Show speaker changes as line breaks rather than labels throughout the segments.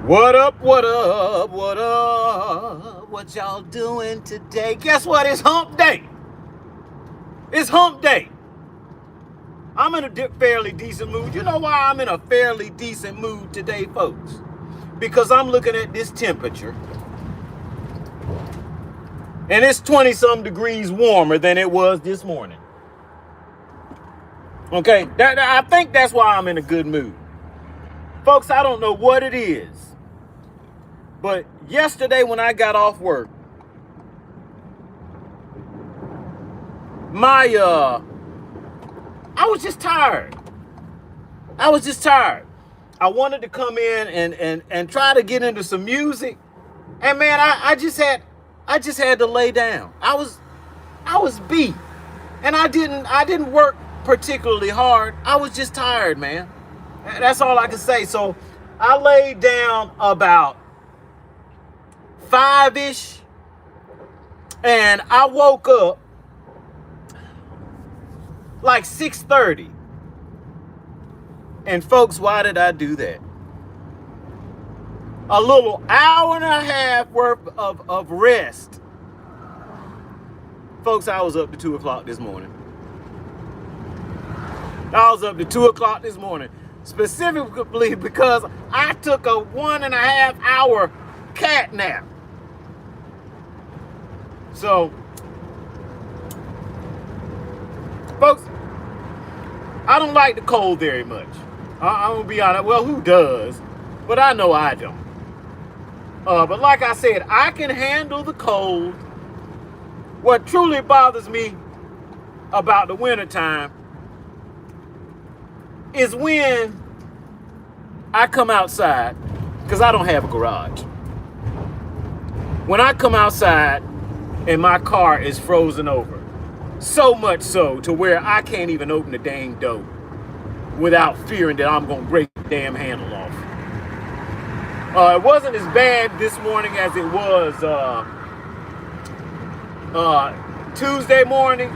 What up, what up, what up? What y'all doing today? Guess what? It's hump day. It's hump day. I'm in a fairly decent mood. You know why I'm in a fairly decent mood today, folks? Because I'm looking at this temperature. And it's 20-some degrees warmer than it was this morning. Okay? I think that's why I'm in a good mood. Folks, I don't know what it is. But yesterday when I got off work, I was just tired. I wanted to come in and try to get into some music. And man, I just had to lay down. I was beat. And I didn't work particularly hard. I was just tired, man. That's all I can say. So I laid down about 5-ish, and I woke up like 6:30. And folks, why did I do that? A little hour and a half worth of rest. Folks, I was up to 2 o'clock this morning. Specifically because I took a 1.5 hour cat nap. So, folks, I don't like the cold very much. I'm gonna be honest. Well, who does? But I know I don't. But like I said, I can handle the cold. What truly bothers me about the wintertime is when I come outside, because I don't have a garage. When I come outside and my car is frozen over, so much so to where I can't even open the dang door without fearing that I'm going to break the damn handle off. It wasn't as bad this morning as it was Tuesday morning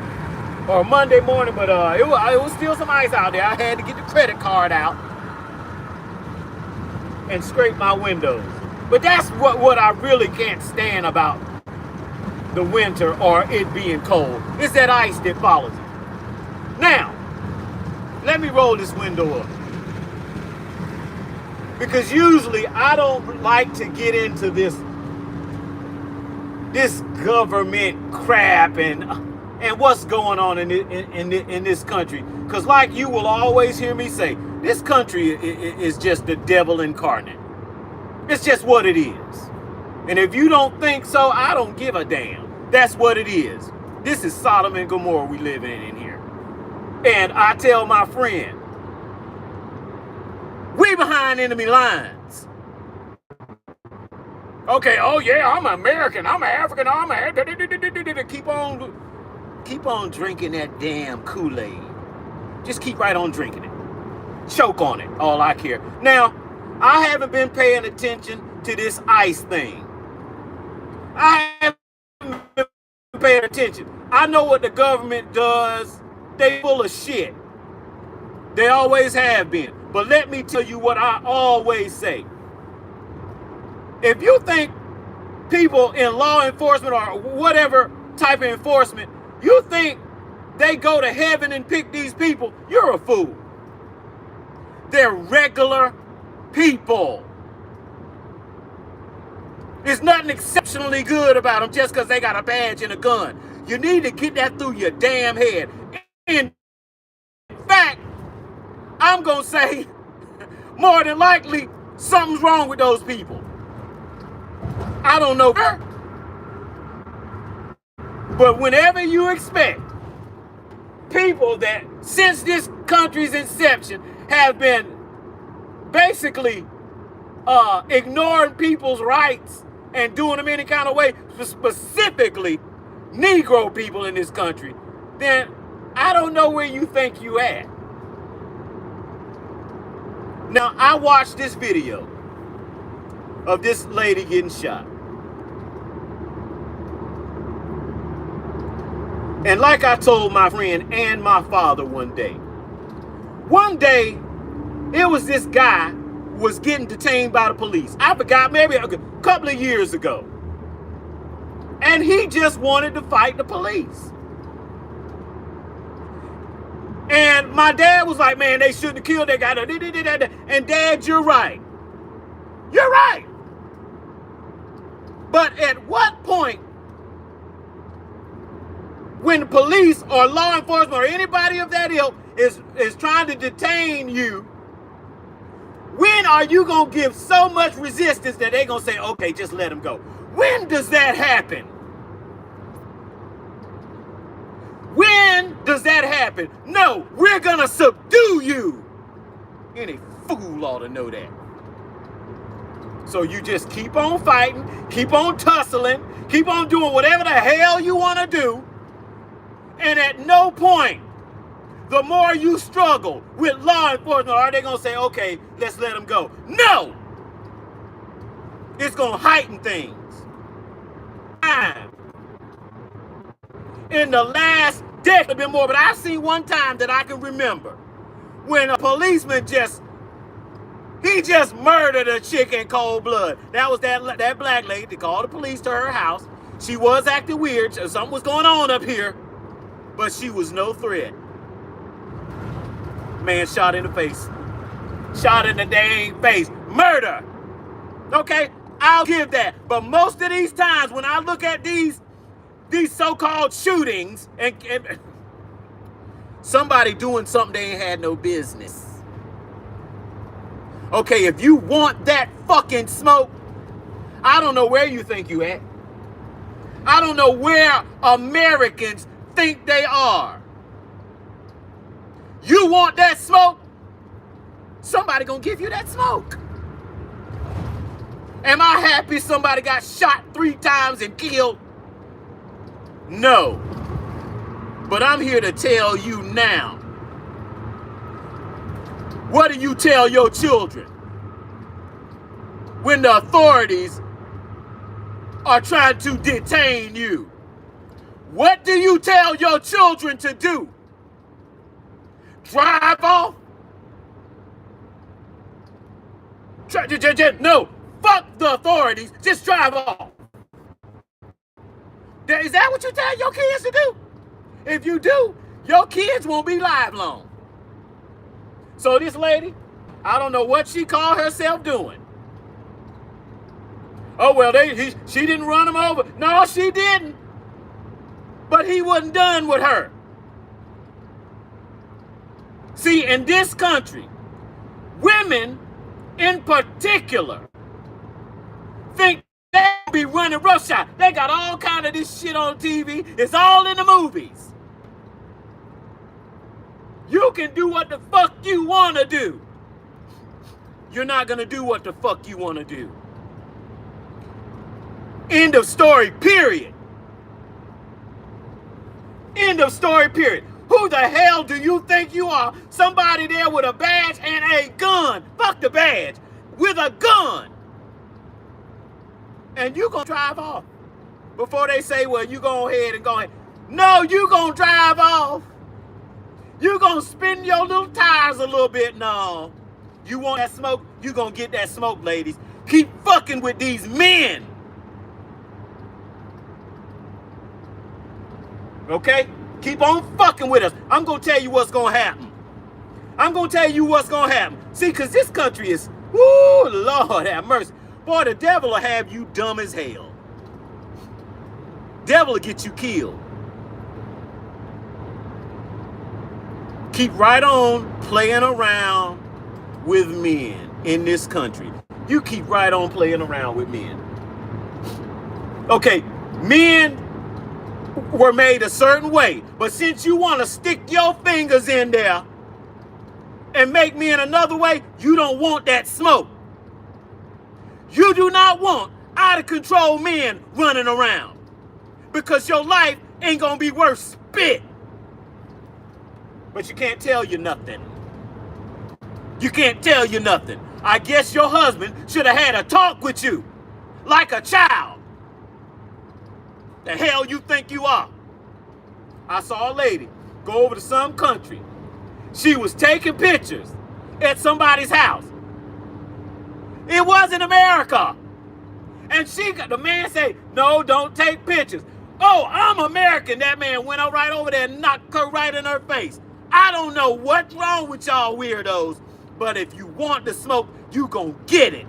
or Monday morning, but it was still some ice out there. I had to get the credit card out and scrape my windows. But that's what I really can't stand about the winter or it being cold. It's that ice that follows it. Now, let me roll this window up. Because usually I don't like to get into this government crap and what's going on in this country. Because like you will always hear me say, this country is just the devil incarnate. It's just what it is. And if you don't think so, I don't give a damn. That's what it is. This is Sodom and Gomorrah we live in here. And I tell my friend, we behind enemy lines. Okay, oh yeah, I'm American, I'm African, keep on drinking that damn Kool-Aid. Just keep right on drinking it. Choke on it, all I care. Now, I haven't been paying attention to this ice thing. I haven't been paying attention. I know what the government does. They full of shit. They always have been. But let me tell you what I always say. If you think people in law enforcement or whatever type of enforcement, you think they go to heaven and pick these people, you're a fool. They're regular people. There's nothing exceptionally good about them just because they got a badge and a gun. You need to get that through your damn head. In fact, I'm going to say, more than likely, something's wrong with those people. I don't know. But whenever you expect people that, since this country's inception, have been basically ignoring people's rights and doing them any kind of way, specifically Negro people in this country, then I don't know where you think you at. Now, I watched this video of this lady getting shot. And like I told my friend and my father one day, it was this guy was getting detained by the police. I forgot, maybe a couple of years ago. And he just wanted to fight the police. And my dad was like, man, they shouldn't have killed that guy. And Dad, you're right. You're right. But at what point, when the police or law enforcement or anybody of that ilk is trying to detain you, when are you going to give so much resistance that they're going to say, okay, just let him go? When does that happen? When does that happen? No, we're going to subdue you. Any fool ought to know that. So you just keep on fighting, keep on tussling, keep on doing whatever the hell you want to do. And at no point, the more you struggle with law enforcement, are they going to say, okay, let's let him go? No! It's going to heighten things. In the last decade, a bit more, but I've seen one time that I can remember when a policeman just murdered a chick in cold blood. That was that black lady that called the police to her house. She was acting weird. Something was going on up here, but she was no threat. Man shot in the face. Shot in the dang face. Murder. Okay, I'll give that. But most of these times when I look at these so-called shootings and somebody doing something they ain't had no business. Okay, if you want that fucking smoke, I don't know where you think you at. I don't know where Americans think they are. You want that smoke? Somebody gonna give you that smoke. Am I happy somebody got shot 3 times and killed? No. But I'm here to tell you now. What do you tell your children when the authorities are trying to detain you? What do you tell your children to do? Drive off? No, fuck the authorities, just drive off. Is that what you tell your kids to do? If you do, your kids won't be live long. So this lady, I don't know what she called herself doing. Oh, well, she didn't run him over. No, she didn't. But he wasn't done with her. See, in this country, women in particular think they'll be running roughshod. They got all kind of this shit on TV. It's all in the movies. You can do what the fuck you want to do. You're not going to do what the fuck you want to do. End of story, period. End of story, period. Who the hell do you think you are? Somebody there with a badge and a gun. Fuck the badge. With a gun. And you gonna drive off. Before they say, well, you go ahead and go ahead. No, you gonna drive off. You gonna spin your little tires a little bit. No. You want that smoke? You gonna get that smoke, ladies. Keep fucking with these men. Okay? Keep on fucking with us. I'm going to tell you what's going to happen. I'm going to tell you what's going to happen. See, because this country is, whoo, Lord have mercy. Boy, the devil will have you dumb as hell. Devil will get you killed. Keep right on playing around with men in this country. You keep right on playing around with men. Okay, men were made a certain way, but since you want to stick your fingers in there and make men another way, you don't want that smoke. You do not want out of control men running around, because your life ain't gonna be worth spit. But you can't tell you nothing. You can't tell you nothing. I guess your husband should have had a talk with you like a child. The hell you think you are? I saw a lady go over to some country. She was taking pictures at somebody's house. It wasn't America. And the man say, no, don't take pictures. Oh, I'm American. That man went out right over there and knocked her right in her face. I don't know what's wrong with y'all weirdos, but if you want to smoke, you gonna get it.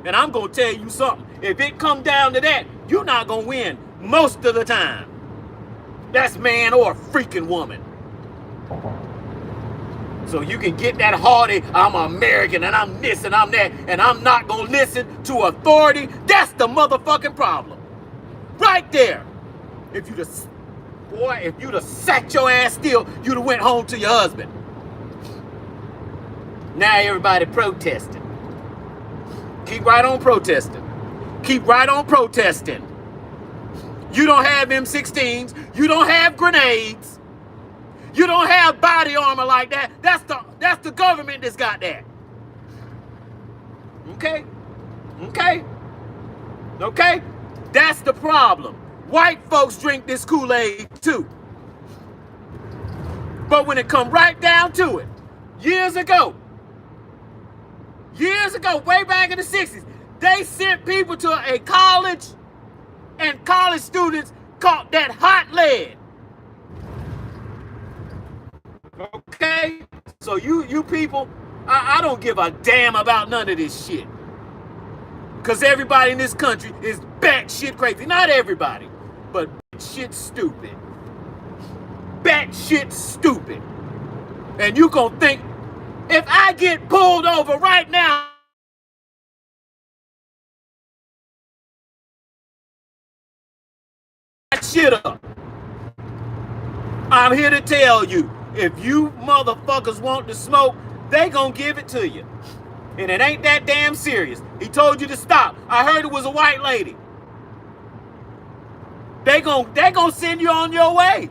And I'm gonna tell you something. If it come down to that, you're not gonna win most of the time. That's man or freaking woman. So you can get that hardy, I'm American and I'm this and I'm that, and I'm not gonna listen to authority. That's the motherfucking problem. Right there. If you'd have sat your ass still, you'd have went home to your husband. Now everybody protesting. Keep right on protesting. Keep right on protesting. You don't have M16s. You don't have grenades. You don't have body armor like that. That's the government that's got that. Okay? Okay? Okay? That's the problem. White folks drink this Kool-Aid too. But when it come right down to it, years ago, way back in the 60s, they sent people to a college, and college students caught that hot lead. Okay? So you people, I don't give a damn about none of this shit. Because everybody in this country is batshit crazy. Not everybody, but batshit stupid. Batshit stupid. And you gonna think, if I get pulled over right now, shit up. I'm here to tell you, if you motherfuckers want to smoke, they gonna give it to you. And it ain't that damn serious. He told you to stop. I heard it was a white lady. They gonna send you on your way.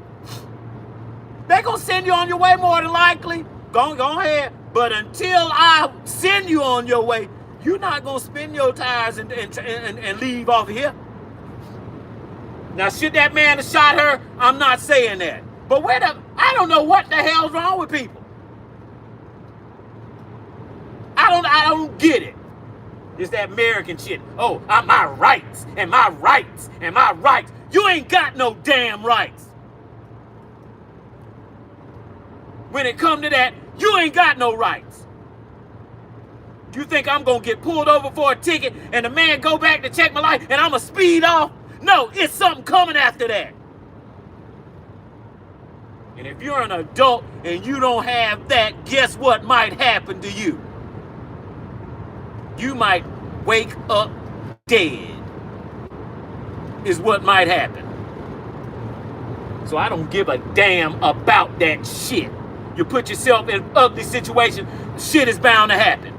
They gonna send you on your way more than likely. Go ahead. But until I send you on your way, you're not gonna spin your tires and leave off of here. Now, should that man have shot her? I'm not saying that. But I don't know what the hell's wrong with people. I don't get it. It's that American shit. Oh, my rights and my rights and my rights. You ain't got no damn rights. When it come to that, you ain't got no rights. You think I'm gonna get pulled over for a ticket and the man go back to check my light and I'ma speed off? No, it's something coming after that. And if you're an adult and you don't have that, guess what might happen to you? You might wake up dead, is what might happen. So I don't give a damn about that shit. You put yourself in an ugly situation, shit is bound to happen.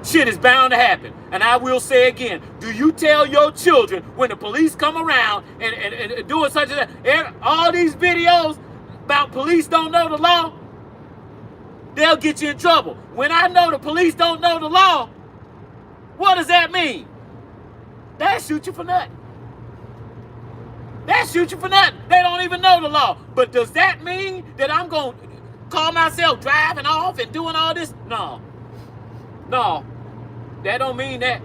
Shit is bound to happen. And I will say again, do you tell your children when the police come around and doing such and that, all these videos about police don't know the law, they'll get you in trouble. When I know the police don't know the law, what does that mean? They'll shoot you for nothing. They'll shoot you for nothing. They don't even know the law. But does that mean that I'm going to call myself driving off and doing all this? No. No. That don't mean that.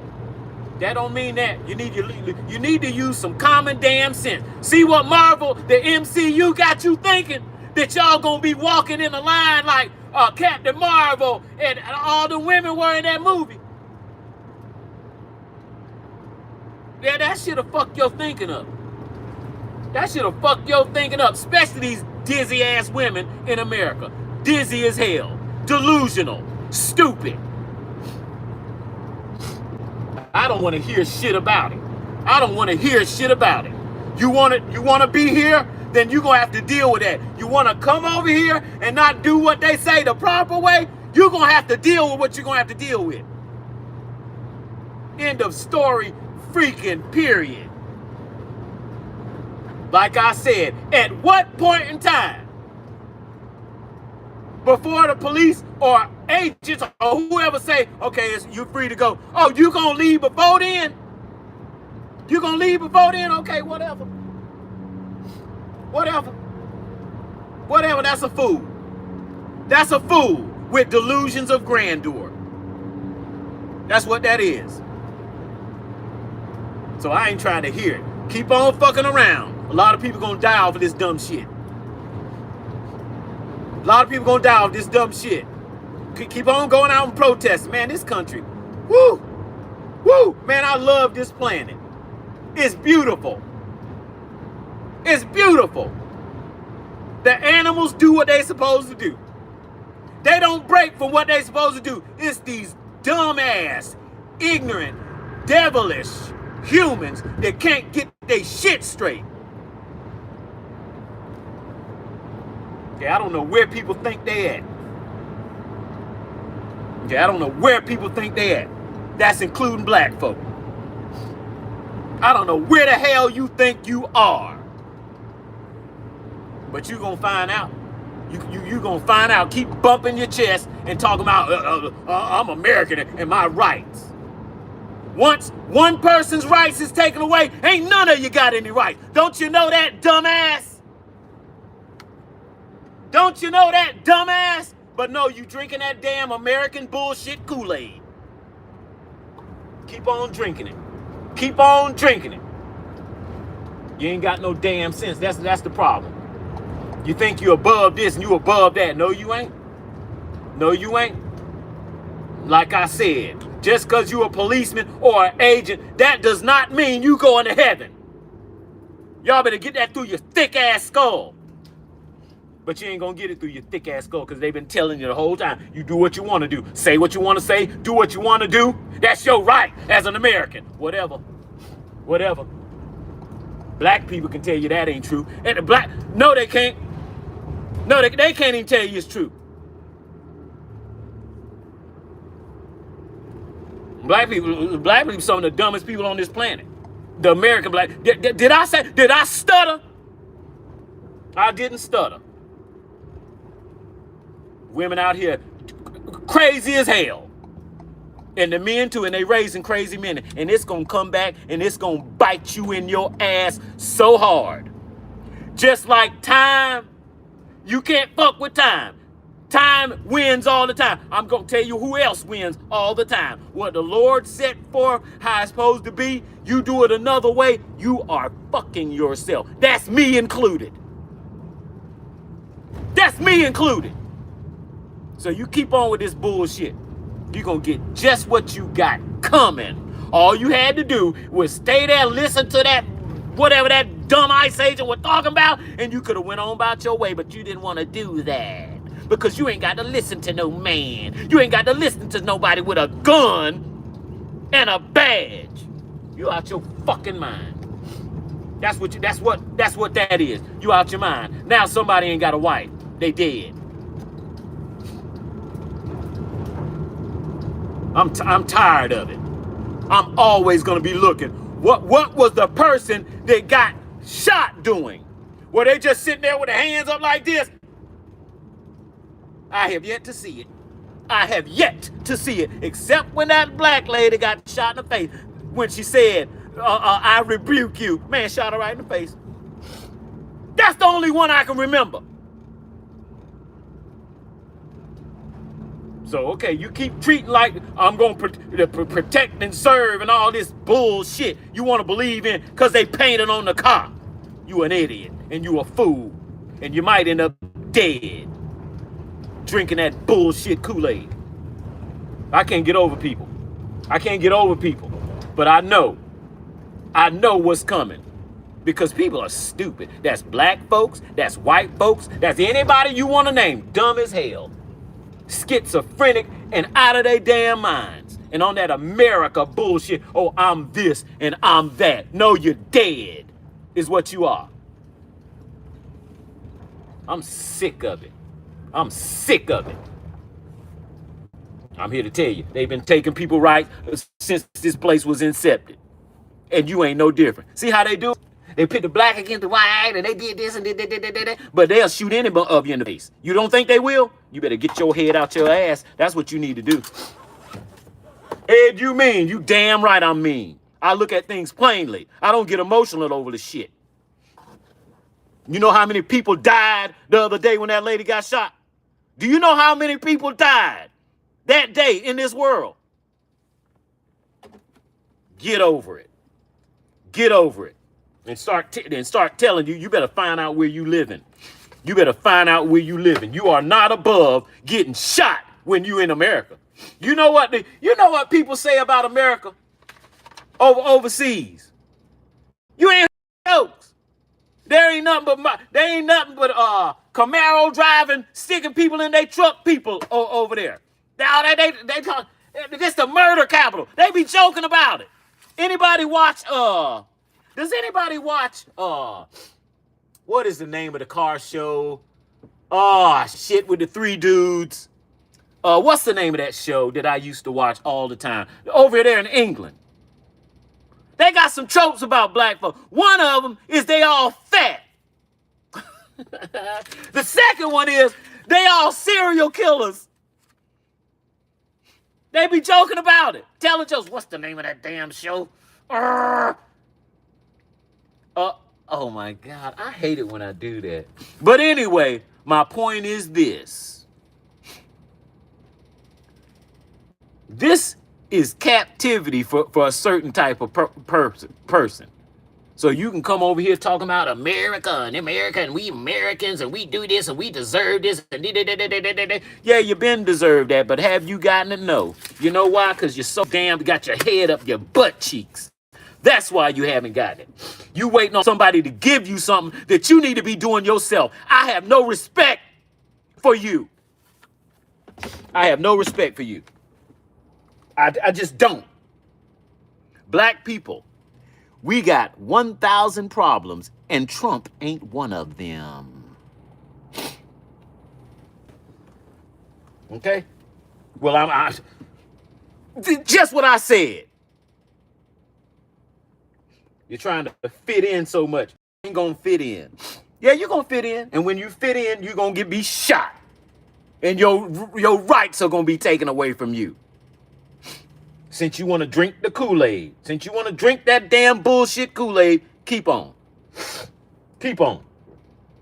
That don't mean that. You need to use some common damn sense. See what Marvel, the MCU, got you thinking? That y'all gonna be walking in a line like Captain Marvel and all the women were in that movie. Yeah, that shit'll fuck your thinking up. That shit'll fuck your thinking up, especially these dizzy ass women in America. Dizzy as hell, delusional, stupid. I don't want to hear shit about it. I don't want to hear shit about it. You want to be here? Then you're going to have to deal with that. You want to come over here and not do what they say the proper way? You're going to have to deal with what you're going to have to deal with. End of story, freaking period. Like I said, at what point in time, before the police or agents or whoever say, okay, you're free to go. Oh, you gonna leave before then? You gonna leave before then? Okay, whatever. Whatever. Whatever, that's a fool. That's a fool with delusions of grandeur. That's what that is. So I ain't trying to hear it. Keep on fucking around. A lot of people gonna die off of this dumb shit. A lot of people gonna die off this dumb shit. Keep on going out and protesting. Man, this country, woo, woo, man, I love this planet. It's beautiful. It's beautiful. The animals do what they supposed to do. They don't break from what they supposed to do. It's these dumbass, ignorant, devilish humans that can't get their shit straight. Okay, I don't know where people think they at. Okay, I don't know where people think they at. That's including black folk. I don't know where the hell you think you are. But you gonna find out. You gonna find out. Keep bumping your chest and talking about I'm American and my rights. Once one person's rights is taken away, ain't none of you got any rights. Don't you know that, dumbass? Don't you know that, dumbass? But no, you drinking that damn American bullshit Kool-Aid. Keep on drinking it. Keep on drinking it. You ain't got no damn sense. That's the problem. You think you above this and you above that. No, you ain't. No, you ain't. Like I said, just because you a policeman or an agent, that does not mean you going to heaven. Y'all better get that through your thick-ass skull. But you ain't going to get it through your thick-ass skull because they've been telling you the whole time. You do what you want to do. Say what you want to say. Do what you want to do. That's your right as an American. Whatever. Whatever. Black people can tell you that ain't true. And the no, they can't. No, they can't even tell you it's true. Black people some of the dumbest people on this planet. The American black. Did I stutter? I didn't stutter. Women out here crazy as hell. And the men too, and they raising crazy men. And it's gonna come back and it's gonna bite you in your ass so hard. Just like time, you can't fuck with time. Time wins all the time. I'm going to tell you who else wins all the time. What the Lord set for, how it's supposed to be, you do it another way, you are fucking yourself. That's me included. That's me included. So you keep on with this bullshit. You're going to get just what you got coming. All you had to do was stay there, listen to that, whatever that dumb ICE agent was talking about, and you could have went on about your way, but you didn't want to do that. Because you ain't got to listen to no man. You ain't got to listen to nobody with a gun and a badge. You out your fucking mind. That's what that is. You out your mind. Now somebody ain't got a wife. They dead. I'm tired of it. I'm always gonna be looking. What was the person that got shot doing? Were they just sitting there with their hands up like this? I have yet to see it. I have yet to see it, except when that black lady got shot in the face when she said, I rebuke you. Man, shot her right in the face. That's the only one I can remember. So, okay, you keep treating like I'm going to protect and serve and all this bullshit you want to believe in because they painted on the car. You an idiot and you a fool and you might end up dead drinking that bullshit Kool-Aid. I can't get over people. I can't get over people. But I know what's coming because people are stupid. That's black folks. That's white folks. That's anybody you want to name. Dumb as hell. Schizophrenic and out of their damn minds. And on that America bullshit, oh, I'm this and I'm that. No, you're dead is what you are. I'm sick of it. I'm sick of it. I'm here to tell you, they've been taking people right since this place was incepted. And you ain't no different. See how they do? They pit the black against the white, and they did this and did that. But they'll shoot any of you in the face. You don't think they will? You better get your head out your ass. That's what you need to do. Ed, you mean? You damn right I'm mean. I look at things plainly. I don't get emotional over the shit. You know how many people died the other day when that lady got shot? Do you know how many people died that day in this world? Get over it. Get over it. And start telling you, you better find out where you living. You better find out where you living. You are not above getting shot when you in America. You know what people say about America overseas? You ain't jokes. There ain't nothing but Camaro driving, sticking people in their truck people over there. Now they talk, this the murder capital. They be joking about it. Anybody watch does anybody watch what is the name of the car show? Oh shit, with the three dudes. What's the name of that show that I used to watch all the time? Over there in England. They got some tropes about black folks. One of them is they all fat. The second one is they all serial killers. They be joking about it. Telling jokes. What's the name of that damn show? Oh my God. I hate it when I do that. But anyway, my point is this. This is captivity for a certain type of person. So you can come over here talking about America and we Americans and we do this and we deserve this. And yeah, you been deserved that, but have you gotten it? No. You know why? Because you're so damn got your head up your butt cheeks. That's why you haven't gotten it. You waiting on somebody to give you something that you need to be doing yourself. I have no respect for you. I have no respect for you. I just don't. Black people, we got 1,000 problems, and Trump ain't one of them. Okay? Well, I just what I said. You're trying to fit in so much. You ain't gonna fit in. Yeah, you're gonna fit in, and when you fit in, you're gonna be shot, and your rights are gonna be taken away from you. Since you want to drink the Kool-Aid, since you want to drink that damn bullshit Kool-Aid, keep on. Keep on.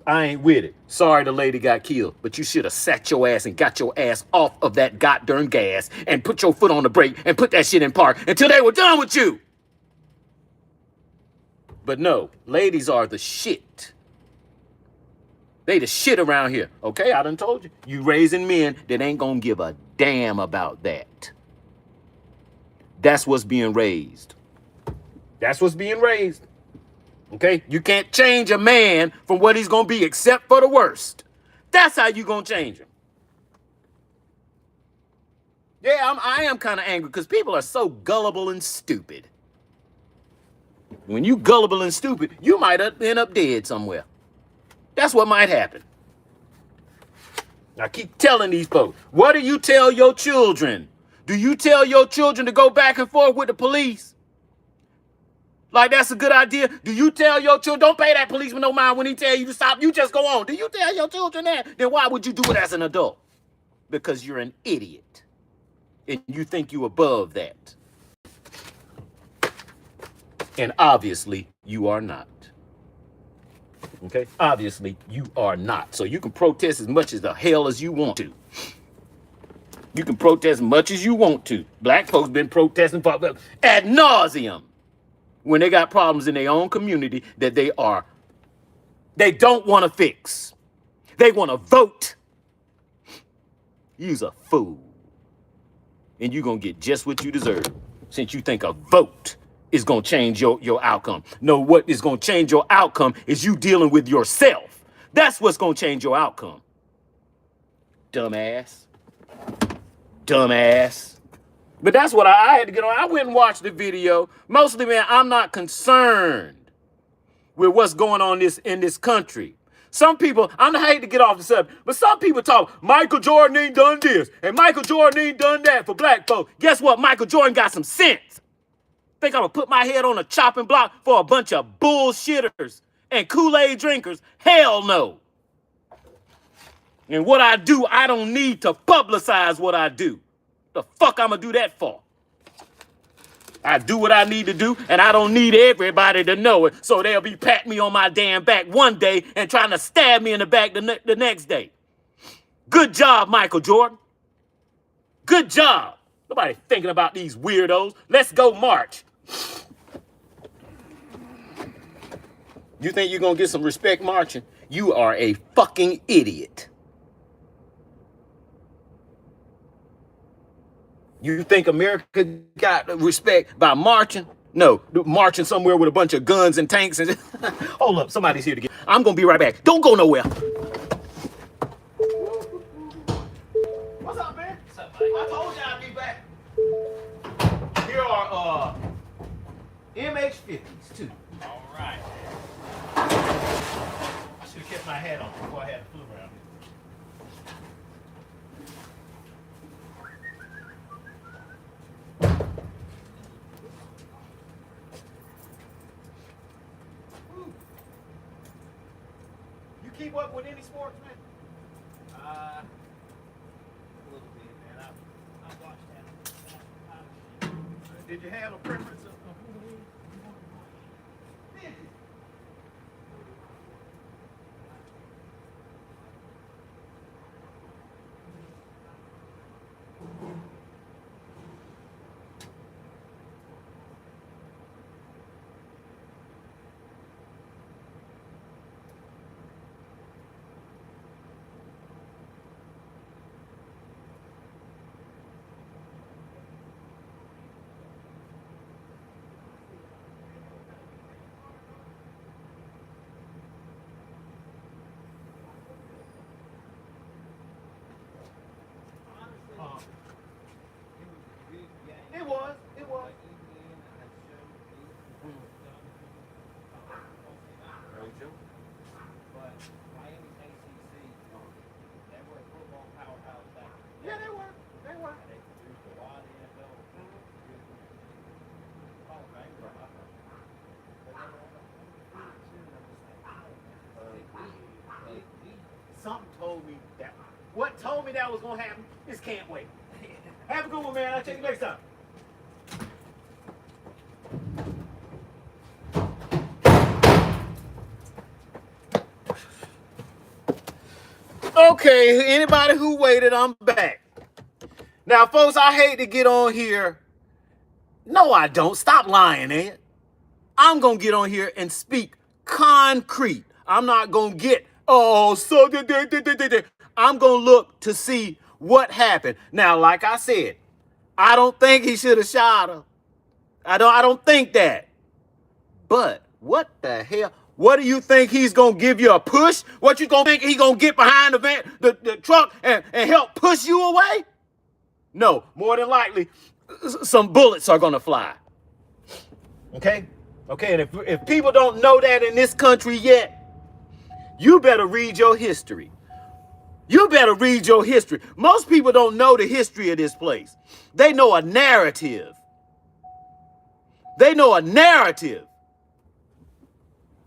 I ain't with it. Sorry the lady got killed, but you should have sat your ass and got your ass off of that goddamn gas and put your foot on the brake and put that shit in park until they were done with you. But no, ladies are the shit. They the shit around here. Okay, I done told you. You raising men that ain't gonna give a damn about that. That's what's being raised. That's what's being raised. Okay? You can't change a man from what he's going to be except for the worst. That's how you going to change him. Yeah, I am kind of angry because people are so gullible and stupid. When you gullible and stupid, you might end up dead somewhere. That's what might happen. I keep telling these folks, what do you tell your children? Do you tell your children to go back and forth with the police? Like that's a good idea? Do you tell your children, don't pay that policeman no mind when he tell you to stop, you just go on? Do you tell your children that? Then why would you do it as an adult? Because you're an idiot. And you think you're above that. And obviously, you are not. Okay? Obviously, you are not. So you can protest as much as the hell as you want to. You can protest as much as you want to. Black folks been protesting for ad nauseum when they got problems in their own community that they don't want to fix. They want to vote. You's a fool. And you're going to get just what you deserve since you think a vote is going to change your outcome. No, what is going to change your outcome is you dealing with yourself. That's what's going to change your outcome. Dumbass. Dumbass. But that's what I had to get on. I went and watched the video. Mostly, man, I'm not concerned with what's going on in this country. Some people, I hate to get off the subject, but some people talk, Michael Jordan ain't done this, and Michael Jordan ain't done that for black folks. Guess what? Michael Jordan got some sense. Think I'm going to put my head on a chopping block for a bunch of bullshitters and Kool-Aid drinkers? Hell no. And what I do, I don't need to publicize what I do. The fuck I'm going to do that for? I do what I need to do, and I don't need everybody to know it, so they'll be patting me on my damn back one day and trying to stab me in the back the next day. Good job, Michael Jordan. Good job. Nobody thinking about these weirdos. Let's go march. You think you're going to get some respect marching? You are a fucking idiot. You think America got respect by marching? No, marching somewhere with a bunch of guns and tanks and hold up, somebody's here to get. I'm gonna be right back. Don't go nowhere. What's up, man? What's up, buddy? I told you I'd be back. Here are MH50s too.
All right.
I should have kept my hat on before I had the flu around. Keep up with any sports, man?
A little bit, man. I watched that.
Did you have a preference of who to win? Did you? It was. It was.
But Miami's ACC, they were a football powerhouse back then.
Yeah, they were. They were.
And they produced a lot of NFL Hall of Fame.
Something told me that. What told me that was gonna happen is can't wait. Have a good one, man. I'll check you next time. Okay, anybody who waited, I'm back. Now, folks, I hate to get on here. No, I don't. Stop lying, Ed. I'm going to get on here and speak concrete. I'm not going to get, I'm going to look to see what happened. Now, like I said, I don't think he should have shot her. I don't think that. But what the hell? What do you think he's going to give you a push? What you going to think he's going to get behind the van, the truck and help push you away? No, more than likely, some bullets are going to fly. Okay? Okay, and if people don't know that in this country yet, you better read your history. You better read your history. Most people don't know the history of this place. They know a narrative. They know a narrative.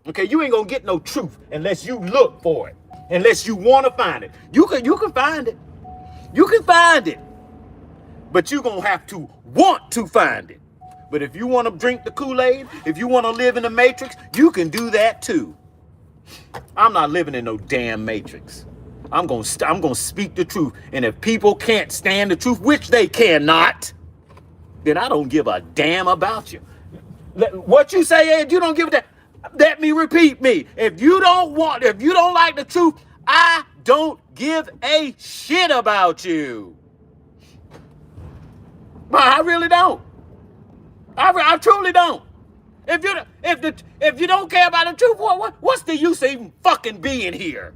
Okay, you ain't gonna get no truth unless you look for it, unless you want to find it. You can find it. You can find it. But you're gonna have to want to find it. But if you want to drink the Kool-Aid, if you want to live in the Matrix, you can do that too. I'm not living in no damn Matrix. I'm gonna speak the truth. And if people can't stand the truth, which they cannot, then I don't give a damn about you. What you say, Ed, you don't give a damn. Let me repeat me. If you don't like the truth, I don't give a shit about you. But I really don't. I truly don't. If you don't care about the truth, what's the use of even fucking being here?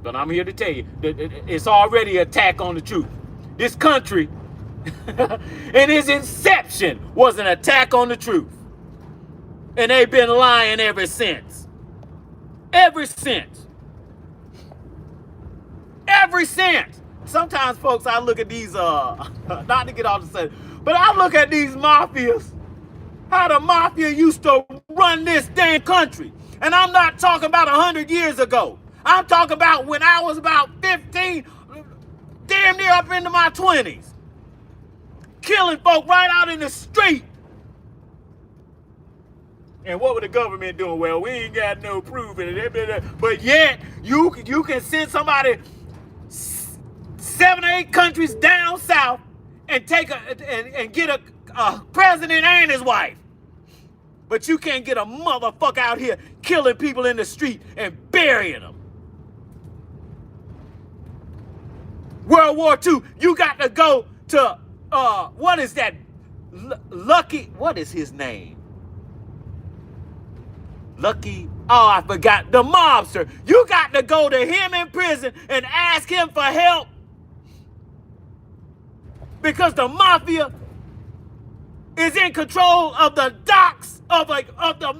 But I'm here to tell you that it's already an attack on the truth. This country, in its inception, was an attack on the truth. And they've been lying ever since. Ever since. Ever since. Sometimes, folks, I look at these, not to get off the subject, but I look at these mafias, how the mafia used to run this damn country. And I'm not talking about 100 years ago. I'm talking about when I was about 15, damn near up into my 20s. Killing folk right out in the street. And what were the government doing? Well, we ain't got no proof in it. But yet, you can send somebody 7 or 8 countries down south and take and get president and his wife. But you can't get a motherfucker out here killing people in the street and burying them. World War II, you got to go to, what is that? Lucky, what is his name? Lucky, oh, I forgot, the mobster. You got to go to him in prison and ask him for help. Because the mafia is in control of the docks of the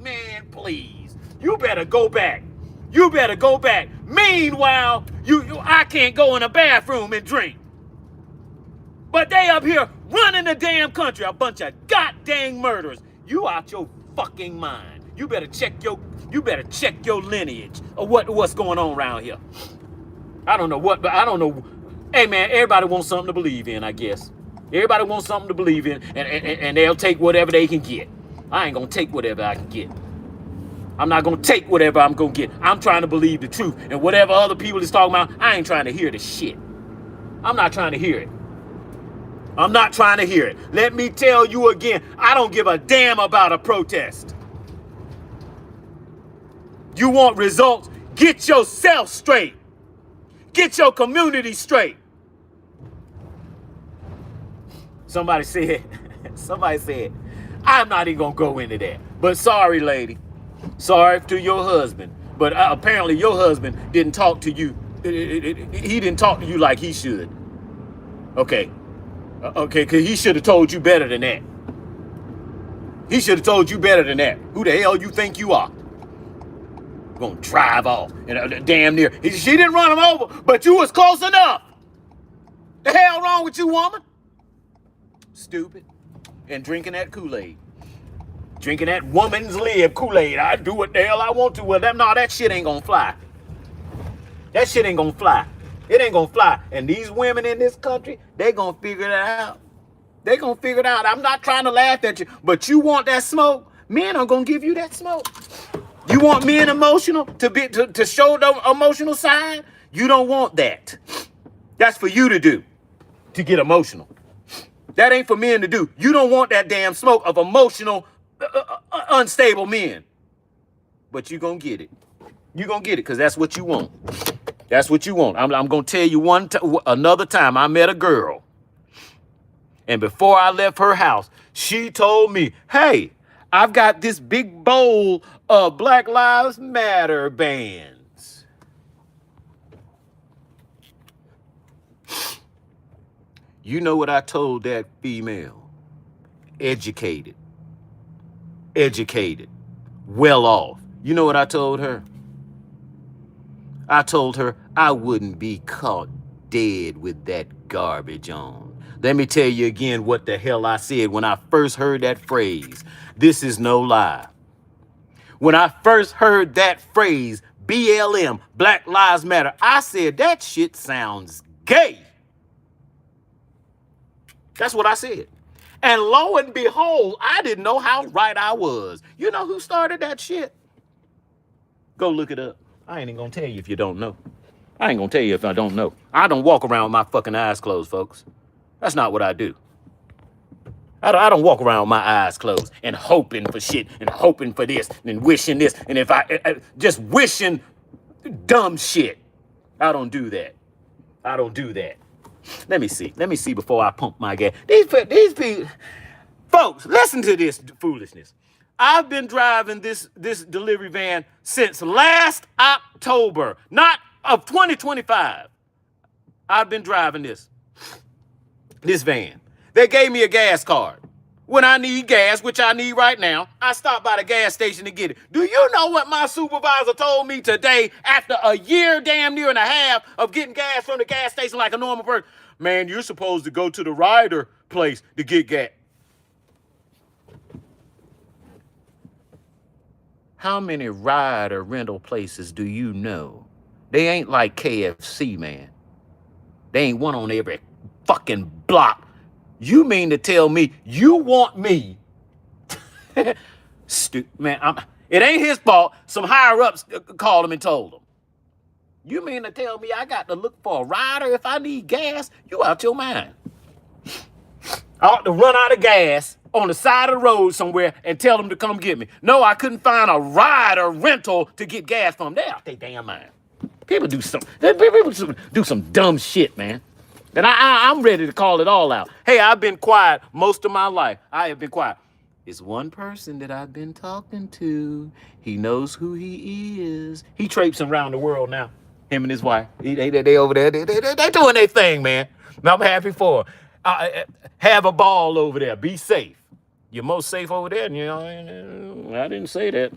man, please. You better go back. You better go back. Meanwhile, I can't go in a bathroom and drink. But they up here running the damn country, a bunch of goddamn murderers. You out your fucking mind. You better check your lineage of what's going on around here. I don't know what, but I don't know. Hey man, everybody wants something to believe in, I guess. Everybody wants something to believe in, and they'll take whatever they can get. I ain't gonna take whatever I can get. I'm not gonna take whatever I'm gonna get. I'm trying to believe the truth. And whatever other people is talking about, I ain't trying to hear the shit. I'm not trying to hear it. I'm not trying to hear it. Let me tell you again, I don't give a damn about a protest. You want results? Get yourself straight. Get your community straight. Somebody said, I'm not even gonna go into that. But sorry, lady. Sorry to your husband. But apparently your husband didn't talk to you. He didn't talk to you like he should. Okay. Okay, because he should have told you better than that. He should have told you better than that. Who the hell you think you are? Gonna drive off and damn near. She didn't run him over, but you was close enough. The hell wrong with you, woman? Stupid. And drinking that Kool-Aid. Drinking that woman's lib Kool-Aid. I do what the hell I want to. Well, that shit ain't gonna fly. That shit ain't gonna fly. It ain't gonna fly. And these women in this country, they gonna figure that out. They gonna figure it out. I'm not trying to laugh at you, but you want that smoke? Men are gonna give you that smoke. You want men emotional to show the emotional side? You don't want that. That's for you to do, to get emotional. That ain't for men to do. You don't want that damn smoke of emotional, unstable men. But you gonna get it. You gonna get it because that's what you want. That's what you want. I'm gonna tell you another time. I met a girl, and before I left her house, she told me, "Hey, I've got this big bowl of Black Lives Matter bands." You know what I told that female? Educated, well off. You know what I told her? I told her I wouldn't be caught dead with that garbage on. Let me tell you again what the hell I said when I first heard that phrase. This is no lie. When I first heard that phrase, BLM, Black Lives Matter, I said, that shit sounds gay. That's what I said. And lo and behold, I didn't know how right I was. You know who started that shit? Go look it up. I ain't even gonna tell you if you don't know. I ain't gonna tell you if I don't know. I don't walk around with my fucking eyes closed, folks. That's not what I do. I don't walk around with my eyes closed and hoping for shit and hoping for this and wishing this. And if I just wishing dumb shit. I don't do that. I don't do that. Let me see before I pump my gas. These people, folks, listen to this foolishness. I've been driving this delivery van since last October, not of 2025. I've been driving this van. They gave me a gas card. When I need gas, which I need right now, I stop by the gas station to get it. Do you know what my supervisor told me today after a year, damn near and a half of getting gas from the gas station like a normal person? Man, you're supposed to go to the rider place to get gas. How many rider rental places do you know? They ain't like KFC, man. They ain't one on every fucking block. You mean to tell me you want me? Man, it ain't his fault. Some higher ups called him and told him. You mean to tell me I got to look for a rider if I need gas? You out your mind. I ought to run out of gas on the side of the road somewhere and tell them to come get me. No, I couldn't find a ride or rental to get gas from. They out they damn mind. People do some dumb shit, man. And I'm ready to call it all out. Hey, I've been quiet most of my life. I have been quiet. It's one person that I've been talking to. He knows who he is. He traipsing around the world now. Him and his wife. They over there. They doing their thing, man. And I'm happy for them. Have a ball over there. Be safe. You're most safe over there. You know, I didn't say that.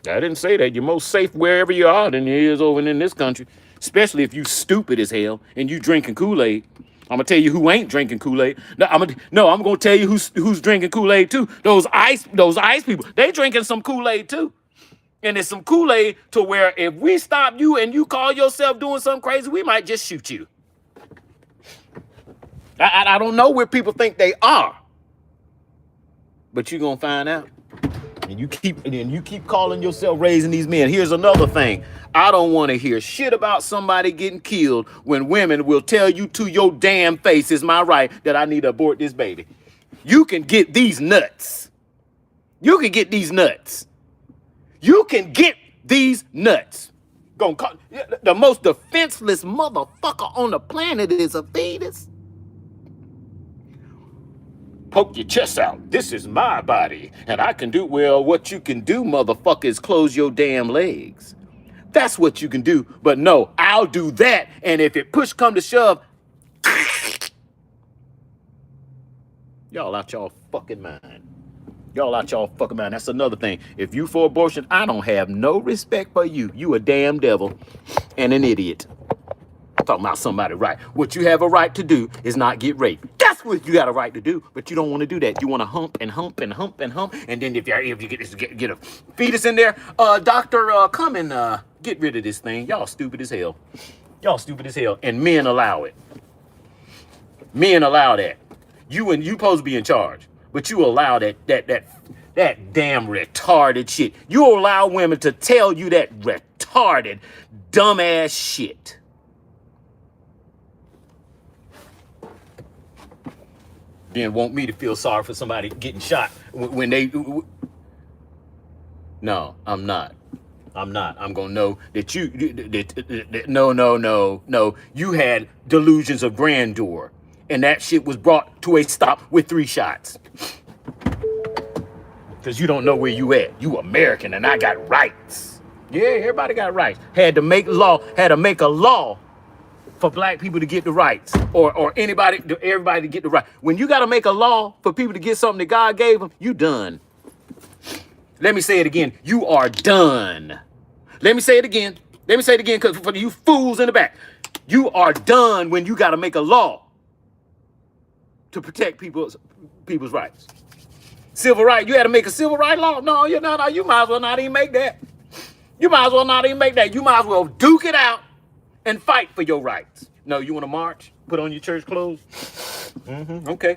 I didn't say that. You're most safe wherever you are than you is over in this country. Especially if you stupid as hell and you drinking Kool-Aid. I'm gonna tell you who ain't drinking Kool-Aid. I'm gonna tell you who's drinking Kool-Aid too. Those ice people. They drinking some Kool-Aid too. And it's some Kool-Aid to where if we stop you and you call yourself doing something crazy, we might just shoot you. I don't know where people think they are, but you're gonna find out. And you keep calling yourself raising these men. Here's another thing. I don't want to hear shit about somebody getting killed when women will tell you to your damn face, it's my right that I need to abort this baby. You can get these nuts. You can get these nuts. You can get these nuts. The most defenseless motherfucker on the planet is a fetus. Poke your chest out. This is my body. And I can do, well, what you can do, motherfucker, is close your damn legs. That's what you can do. But no, I'll do that. And if it push come to shove, y'all out y'all fucking mind. Y'all out y'all fucking mind. That's another thing. If you for abortion, I don't have no respect for you. You a damn devil and an idiot. Talking about somebody right. What you have a right to do is not get raped. That's what you got a right to do, but you don't want to do that. You want to hump and hump and hump and hump, and then if you get a fetus in there, doctor, come and get rid of this thing. Y'all stupid as hell. Y'all stupid as hell, and men allow it. Men allow that. You supposed to be in charge, but you allow that damn retarded shit. You allow women to tell you that retarded, dumbass shit. Then want me to feel sorry for somebody getting shot when they... No, I'm not. I'm gonna know that no. You had delusions of grandeur, and that shit was brought to a stop with 3 shots. Because you don't know where you at. You American, and I got rights. Yeah, everybody got rights. Had to make a law for black people to get the rights, or everybody to get the right. When you got to make a law for people to get something that God gave them, you done. Let me say it again. You are done. Let me say it again, because for you fools in the back, you are done when you got to make a law to protect people's rights. Civil right, you had to make a civil right law? No, you're not. You might as well not even make that. You might as well duke it out and fight for your rights. No, you want to march? Put on your church clothes? Okay.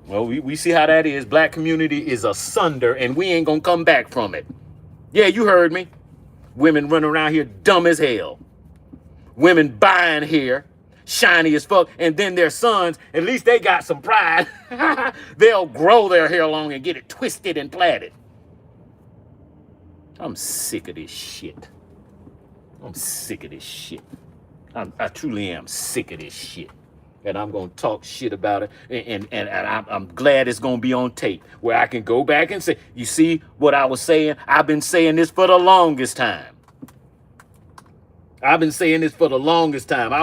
Well, we see how that is. Black community is asunder, and we ain't gonna come back from it. Yeah, you heard me. Women running around here dumb as hell. Women buying hair, shiny as fuck, and then their sons, at least they got some pride. They'll grow their hair long and get it twisted and plaited. I'm sick of this shit. I truly am sick of this shit. And I'm going to talk shit about it. And I'm glad it's going to be on tape where I can go back and say, you see what I was saying? I've been saying this for the longest time. I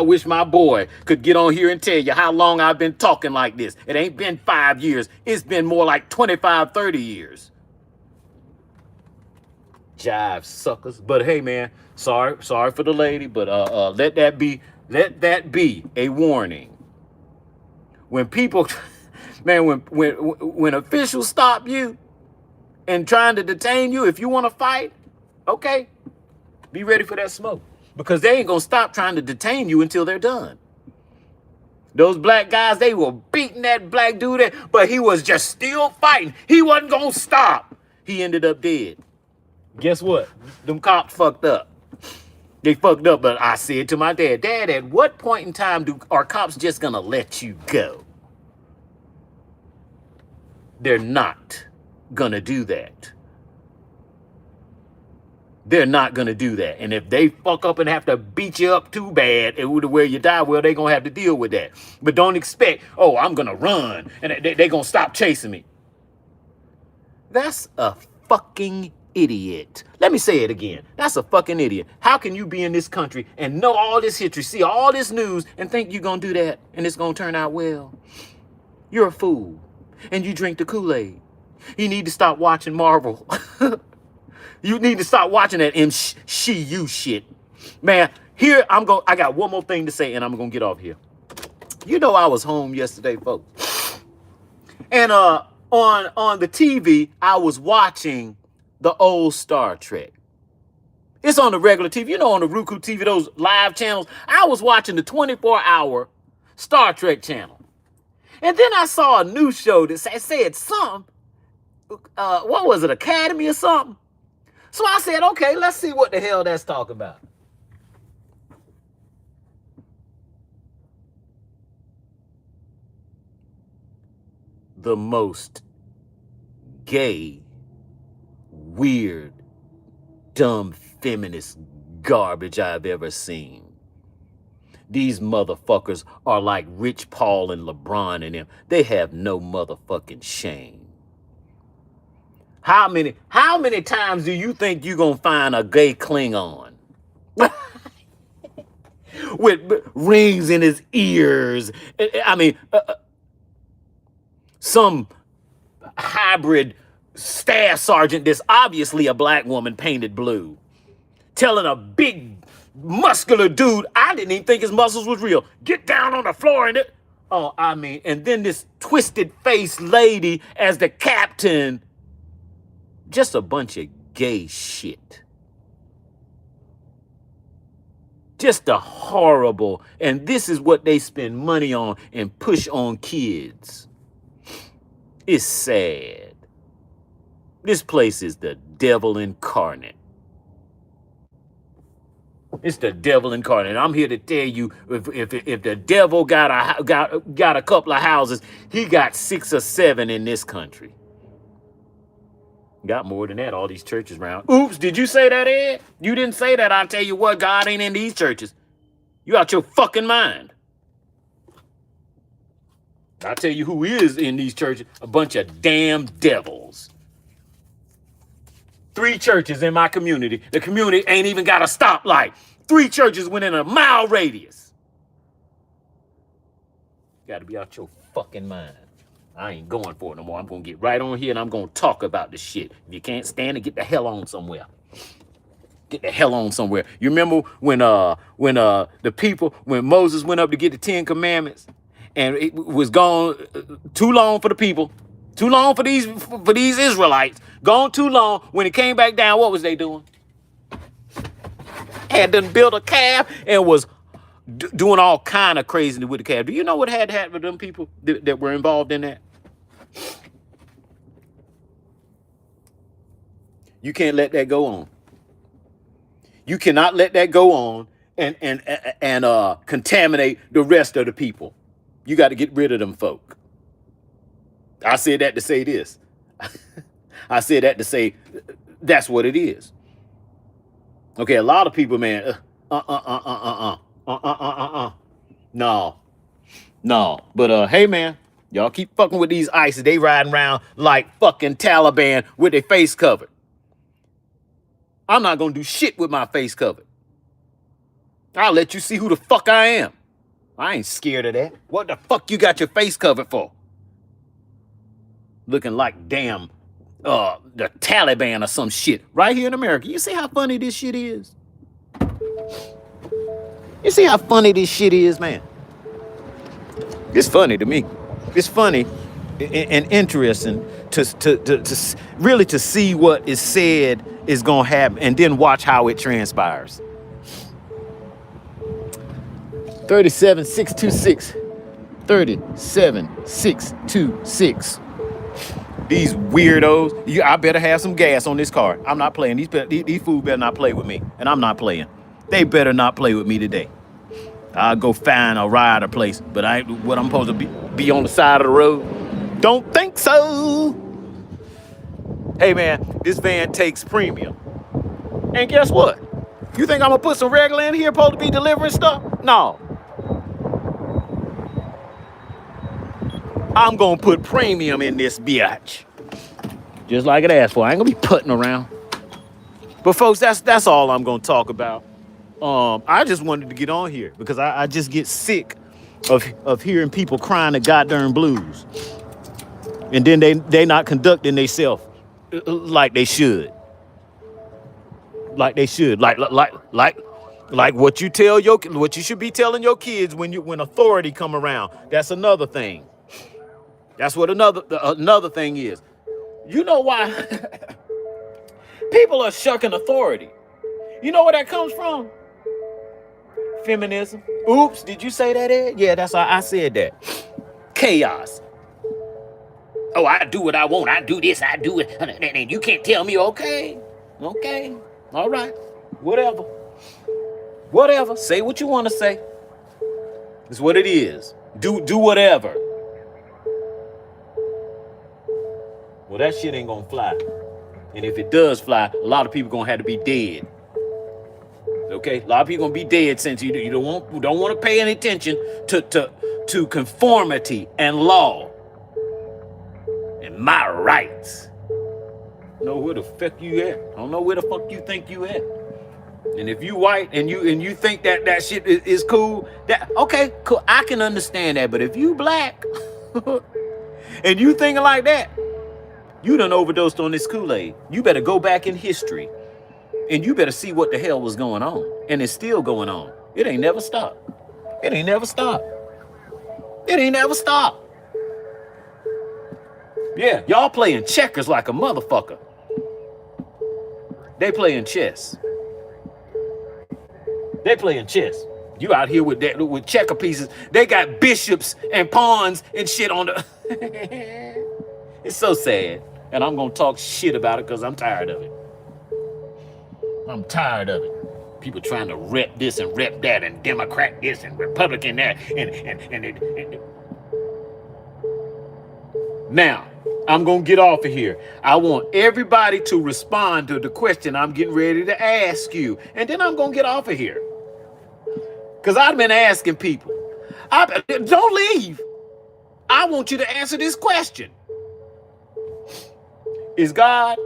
wish my boy could get on here and tell you how long I've been talking like this. It ain't been 5 years. It's been more like 25, 30 years. Jive suckers. But hey, man, sorry for the lady, but let that be a warning. When people, man, when officials stop you and trying to detain you, if you want to fight, okay, be ready for that smoke, because they ain't gonna stop trying to detain you until they're done. Those black guys, they were beating that black dude, but he was just still fighting. He wasn't gonna stop. He ended up dead. Guess what? Them cops fucked up. They fucked up, but I said to my dad, at what point in time are cops just gonna let you go? They're not gonna do that. They're not gonna do that. And if they fuck up and have to beat you up too bad and where you die, well, they're gonna have to deal with that. But don't expect, oh, I'm gonna run and they're gonna stop chasing me. That's a fucking idiot. Let me say it again. That's a fucking idiot. How can you be in this country and know all this history, see all this news, and think you're gonna do that and it's gonna turn out well? You're a fool. And you drink the Kool-Aid. You need to stop watching Marvel. You need to stop watching that MCU shit. Man, here I got one more thing to say and I'm gonna get off here. You know, I was home yesterday, folks. And on the TV, I was watching the old Star Trek. It's on the regular TV, you know, on the Roku TV, those live channels. I was watching the 24-hour Star Trek channel. And then I saw a new show that said something. What was it, Academy or something? So I said, okay, let's see what the hell that's talking about. The most gay, weird, dumb feminist garbage I've ever seen. These motherfuckers are like Rich Paul and LeBron and them. They have no motherfucking shame. How many times do you think you're gonna find a gay Klingon? With rings in his ears. I mean, some hybrid staff sergeant that's obviously a black woman painted blue, telling a big muscular dude, I didn't even think his muscles was real, get down on the floor and and then this twisted faced lady as the captain. Just a bunch of gay shit. Just a horrible, and this is what they spend money on and push on kids. It's sad. This place is the devil incarnate. It's the devil incarnate. I'm here to tell you, if the devil got a couple of houses, he got 6 or 7 in this country. Got more than that, all these churches around. Oops, did you say that, Ed? You didn't say that. I'll tell you what, God ain't in these churches. You out your fucking mind. I'll tell you who is in these churches. A bunch of damn devils. 3 churches in my community. The community ain't even got a stoplight. 3 churches within a mile radius. Got to be out your fucking mind. I ain't going for it no more. I'm going to get right on here and I'm going to talk about this shit. If you can't stand it, get the hell on somewhere. Get the hell on somewhere. You remember when the people, when Moses went up to get the 10 Commandments and it was gone too long for the people, too long for these Israelites, gone too long. When it came back down, what was they doing? Had done built a calf and was doing all kind of craziness with the calf. Do you know what had happened with them people that were involved in that? You can't let that go on. You cannot let that go on and contaminate the rest of the people. You got to get rid of them folk. I said that to say this. I said that to say that's what it is. Okay, a lot of people, man, no. But hey, man, y'all keep fucking with these ISIS. They riding around like fucking Taliban with their face covered. I'm not gonna do shit with my face covered. I'll let you see who the fuck I am. I ain't scared of that. What the fuck you got your face covered for? Looking like damn the Taliban or some shit right here in America. You see how funny this shit is? You see how funny this shit is, man? It's funny to me. It's funny and interesting to really to see what is said is gonna happen and then watch how it transpires. 37626. 37626. These weirdos. I better have some gas on this car. I'm not playing. These fools better not play with me. And I'm not playing. They better not play with me today. I'll go find a ride or place. But I'm supposed to be on the side of the road. Don't think so. Hey, man, this van takes premium. And guess what? You think I'm going to put some regular in here supposed to be delivering stuff? No. I'm going to put premium in this bitch. Just like it asked for. I ain't going to be putting around. But, folks, that's all I'm going to talk about. I just wanted to get on here because I just get sick of hearing people crying the goddamn blues. And then they not conducting themselves like they should. Like they should. Like what you should be telling your kids when authority come around. That's another thing. That's what another thing is. You know why people are shucking authority? You know where that comes from? Feminism. Oops, did you say that, Ed? Yeah, that's how I said that. Chaos. Oh, I do what I want. I do this, I do it. And you can't tell me, okay. All right. Whatever. Say what you want to say. It's what it is. Do whatever. Well, that shit ain't gonna fly. And if it does fly, a lot of people gonna have to be dead. Okay? A lot of people gonna be dead since you don't want to pay any attention to conformity and law. And my rights. I don't know where the fuck you at. I don't know where the fuck you think you at. And if you white and you think that shit is cool, that okay, cool. I can understand that. But if you black and you thinking like that, you done overdosed on this Kool-Aid. You better go back in history and you better see what the hell was going on. And it's still going on. It ain't never stopped. Yeah, y'all playing checkers like a motherfucker. They playing chess. You out here with checker pieces. They got bishops and pawns and shit on the... It's so sad. And I'm going to talk shit about it because I'm tired of it. People trying to rep this and rep that and Democrat this and Republican that. And Now, I'm going to get off of here. I want everybody to respond to the question I'm getting ready to ask you. And then I'm going to get off of here. Because I've been asking people. Don't leave. I want you to answer this question. Is God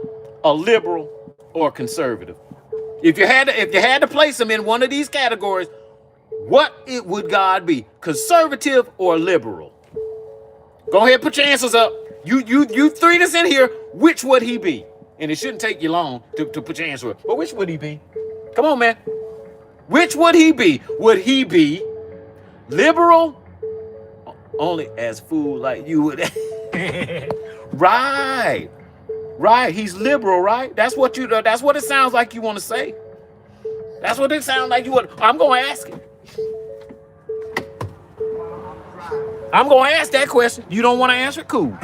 a liberal or conservative? If you had to place him in one of these categories, what would God be? Conservative or liberal? Go ahead, put your answers up. You three that's in here, which would he be? And it shouldn't take you long to put your answer up. But which would he be? Come on, man. Which would he be? Would he be liberal? Only as fool like you would. Right. He's liberal, right? That's what it sounds like you want to say. That's what it sounds like you want. I'm going to ask him. I'm going to ask that question. You don't want to answer? Cool.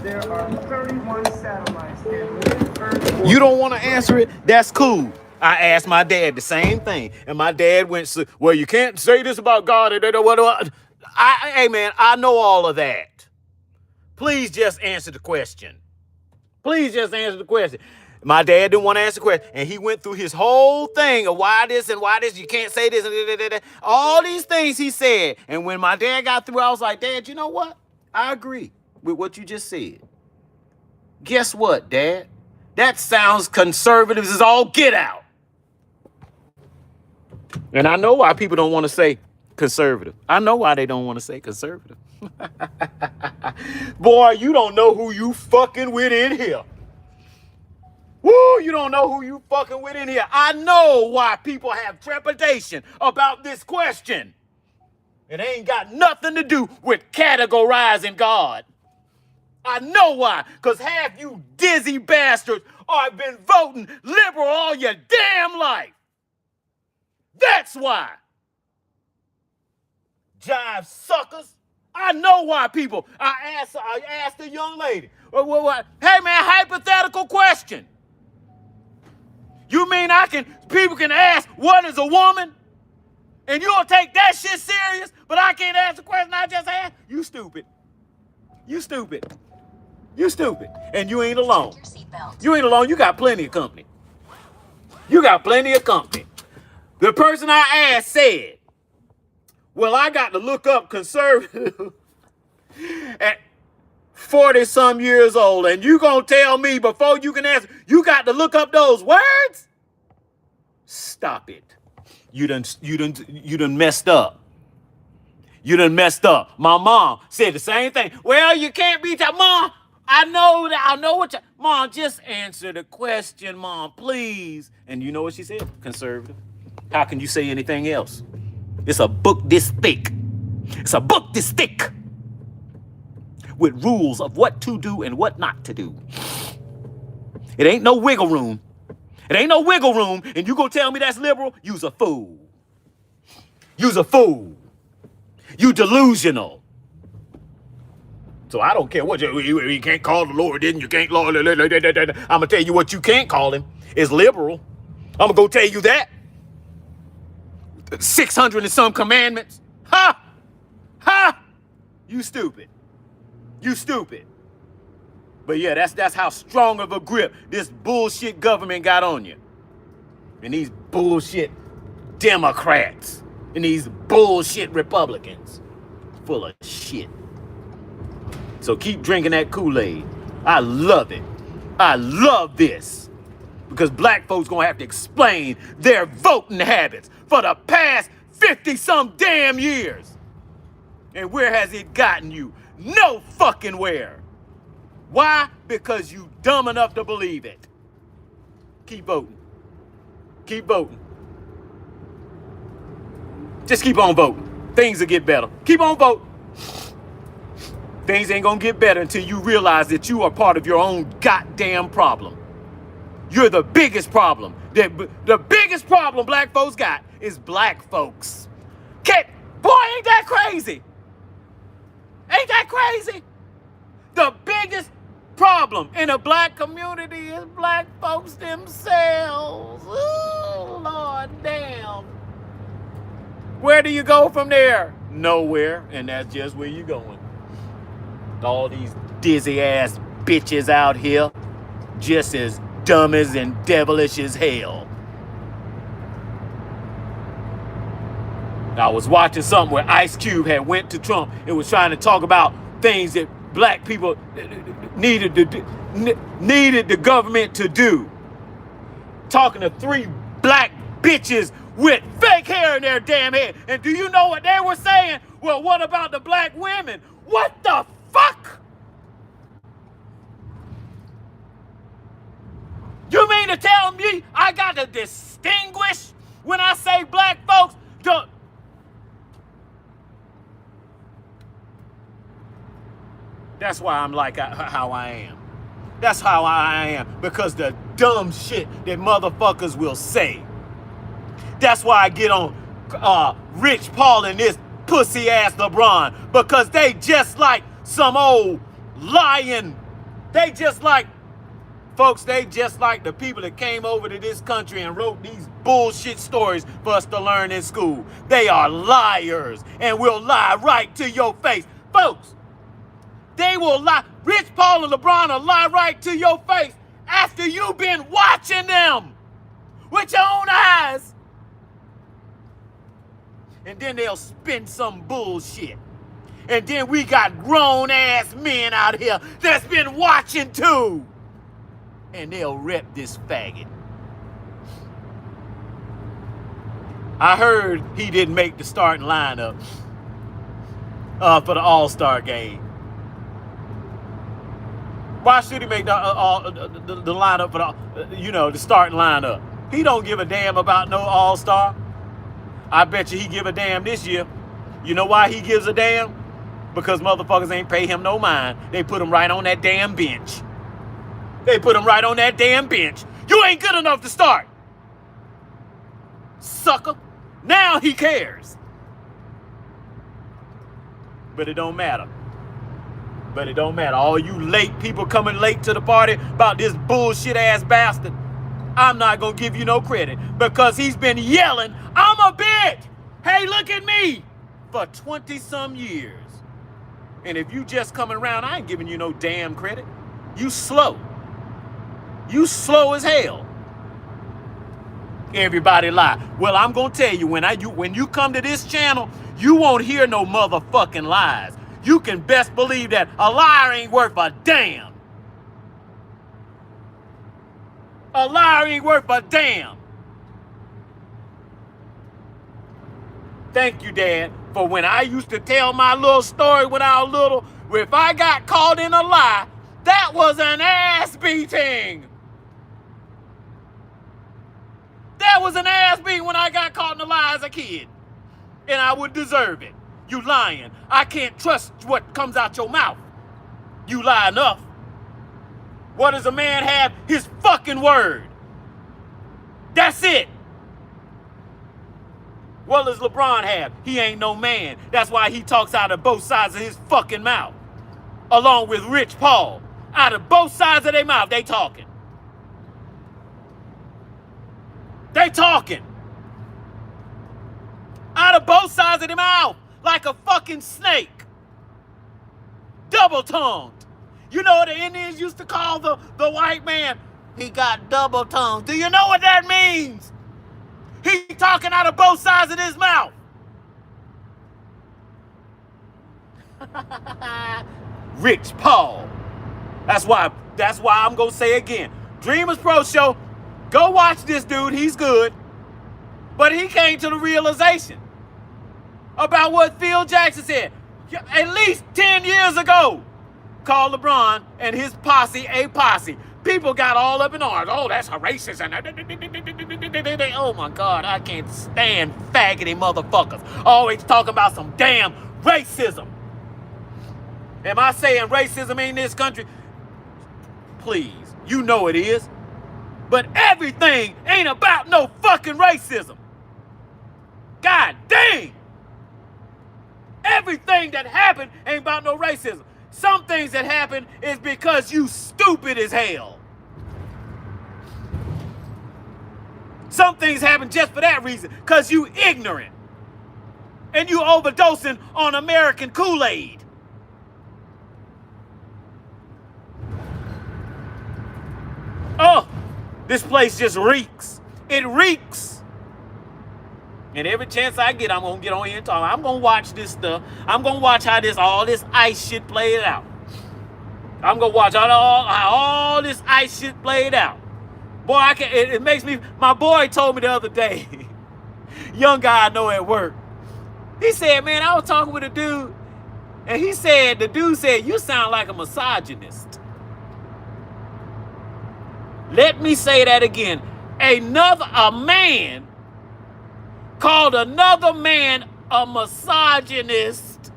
There are 31 satellites
You don't want to answer it? That's cool. I asked my dad the same thing. And my dad went, well, you can't say this about God. Hey, man, I know all of that. Please just answer the question. My dad didn't want to answer the question. And he went through his whole thing of why this, you can't say this, and all these things he said. And when my dad got through, I was like, Dad, you know what? I agree with what you just said. Guess what, Dad? That sounds conservative as all get out. And I know why people don't want to say conservative. I know why they don't want to say conservative. Boy, you don't know who you fucking with in here. Woo, you don't know who you fucking with in here. I know why people have trepidation about this question. It ain't got nothing to do with categorizing God. I know why, because half you dizzy bastards have been voting liberal all your damn life. That's why. Jive suckers. I know why people. I asked a young lady. Hey man, hypothetical question. You mean people can ask what is a woman? And you'll take that shit serious, but I can't ask the question I just asked? You stupid. You stupid. You stupid. And you ain't alone. You ain't alone. You got plenty of company. You got plenty of company. The person I asked said, well, I got to look up conservative at 40 some years old. And you gonna tell me before you can answer, you got to look up those words? Stop it. You done messed up. You done messed up. My mom said the same thing. Well, you can't be Mom, I know what you, Mom, just answer the question, Mom, please. And you know what she said? Conservative. How can you say anything else? It's a book this thick. It's a book this thick with rules of what to do and what not to do. It ain't no wiggle room. It ain't no wiggle room, and you gonna tell me that's liberal? You's a fool. You's a fool. You delusional. So I don't care what you can't call the Lord, didn't you? Can't Lord. I'm gonna tell you what you can't call him is liberal. I'm gonna go tell you that. 600 and some commandments. Ha! Ha! You stupid. You stupid. But yeah, that's how strong of a grip this bullshit government got on you. And these bullshit Democrats and these bullshit Republicans. Full of shit. So keep drinking that Kool-Aid. I love it. I love this. Because black folks gonna have to explain their voting habits for the past 50 some damn years. And where has it gotten you? No fucking where. Why? Because you dumb enough to believe it. Keep voting. Keep voting. Just keep on voting. Things will get better. Keep on voting. Things ain't gonna get better until you realize that you are part of your own goddamn problem. You're the biggest problem. The biggest problem black folks got is black folks. Boy, ain't that crazy? Ain't that crazy? The biggest problem in the black community is black folks themselves. Ooh, Lord damn. Where do you go from there? Nowhere, and that's just where you're going. All these dizzy ass bitches out here, just as dumb as and devilish as hell. I was watching something where Ice Cube had went to Trump and was trying to talk about things that black people needed the government to do. Talking to 3 black bitches with fake hair in their damn head. And do you know what they were saying? Well, what about the black women? What the fuck? You mean to tell me I got to distinguish when I say black folks? That's why I'm like how I am. That's how I am. Because the dumb shit that motherfuckers will say. That's why I get on Rich Paul and this pussy ass LeBron. Because they just like some old lying. They just like, folks, they just like the people that came over to this country and wrote these bullshit stories for us to learn in school. They are liars and will lie right to your face. Folks, they will lie. Rich Paul and LeBron will lie right to your face after you've been watching them with your own eyes. And then they'll spin some bullshit. And then we got grown ass men out here that's been watching too. And they'll rep this faggot. I heard he didn't make the starting lineup for the All-Star game. Why should he make the lineup for the starting lineup? He don't give a damn about no All-Star. I bet you he give a damn this year. You know why he gives a damn? Because motherfuckers ain't pay him no mind. They put him right on that damn bench. They put him right on that damn bench. You ain't good enough to start. Sucker. Now he cares. But it don't matter. But it don't matter. All you late people coming late to the party about this bullshit ass bastard, I'm not gonna give you no credit because he's been yelling, I'm a bitch. Hey, look at me for 20 some years. And if you just coming around, I ain't giving you no damn credit. You slow. You slow as hell. Everybody lie. Well, I'm gonna tell you, when you come to this channel, you won't hear no motherfucking lies. You can best believe that a liar ain't worth a damn. A liar ain't worth a damn. Thank you, Dad, for when I used to tell my little story when I was little, if I got caught in a lie, that was an ass beating. That was an ass beating when I got caught in a lie as a kid. And I would deserve it. You lying. I can't trust what comes out your mouth. You lie enough. What does a man have? His fucking word. That's it. What does LeBron have? He ain't no man. That's why he talks out of both sides of his fucking mouth. Along with Rich Paul. Out of both sides of their mouth, they talking. They talking. Out of both sides of their mouth. Like a fucking snake. Double-tongued. You know what the Indians used to call the white man? He got double tongues. Do you know what that means? He talking out of both sides of his mouth. Rich Paul. That's why I'm gonna say again. Dreamers Pro Show, go watch this dude. He's good. But he came to the realization about what Phil Jackson said at least 10 years ago. Called LeBron and his posse a posse. People got all up in arms. Oh, that's a racist. Oh my God, I can't stand faggoty motherfuckers. Always talking about some damn racism. Am I saying racism ain't in this country? Please, you know it is. But everything ain't about no fucking racism. God dang. Everything that happened ain't about no racism. Some things that happen is because you stupid as hell. Some things happen just for that reason, because you ignorant. And you overdosing on American Kool-Aid. Oh, this place just reeks. It reeks. And every chance I get, I'm going to get on here and talk. I'm going to watch this stuff. I'm going to watch how all this ice shit played out. I'm going to watch how all this ice shit played out. Boy, it makes me, my boy told me the other day, young guy I know at work, he said, man, I was talking with a dude, and the dude said, you sound like a misogynist. Let me say that again. A man called another man a misogynist.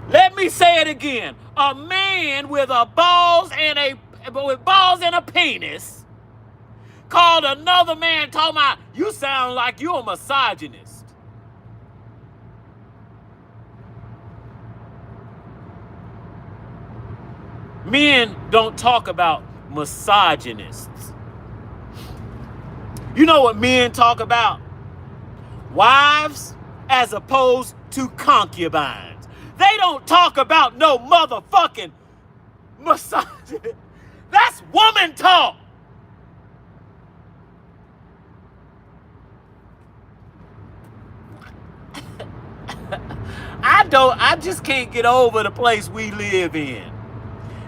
Let me say it again. A man with balls and a penis called another man talking about, you sound like you a misogynist. Men don't talk about misogynists. You know what men talk about? Wives as opposed to concubines. They don't talk about no motherfucking misogynist. That's woman talk. I just can't get over the place we live in.